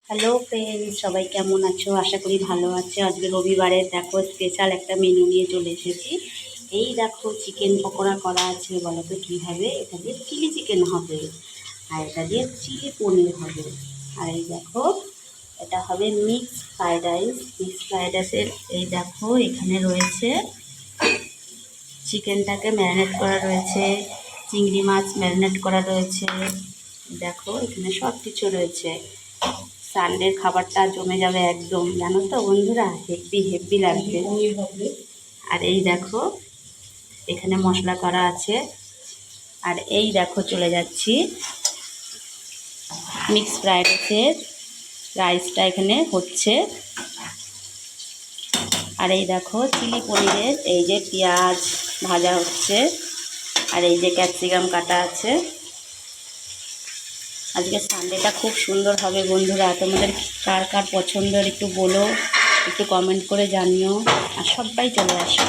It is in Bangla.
হ্যালো ফ্রেন্ডস, সবাই কেমন আছো? আশা করি ভালো আছো। আজকে রবিবারে দেখো স্পেশাল একটা মেনু নিয়ে চলে এসেছি। এই দেখো চিকেন পকোড়া করা আছে। বলো তো কীভাবে? এটা দিয়ে চিলি চিকেন হবে, আর এটা দিয়ে চিলি পনির হবে। আর এই দেখো এটা হবে mix fried rice. Mix fried রাইসের এই দেখো এখানে রয়েছে চিকেনটাকে ম্যারিনেট করা রয়েছে, চিংড়ি মাছ ম্যারিনেট করা রয়েছে। দেখো এখানে সব কিছু রয়েছে। সানডের খাবারটা জমে যাবে একদম, জানো তো বন্ধুরা, হেভি হেভি লাগবে। আর এই দেখো এখানে মশলা করা আছে। আর এই দেখো চলে যাচ্ছি মিক্স ফ্রাইড রাইসটা এখানে হচ্ছে। আর এই দেখো চিলি পনিরের এই যে পেঁয়াজ ভাজা হচ্ছে, আর এই যে ক্যাপসিকাম কাটা আছে। আজকে সানডেটা খুব সুন্দর হবে বন্ধুরা। তোমাদের কার কার পছন্দের একটু বলো, একটু কমেন্ট করে জানিও। আর সবাই চলে আসো।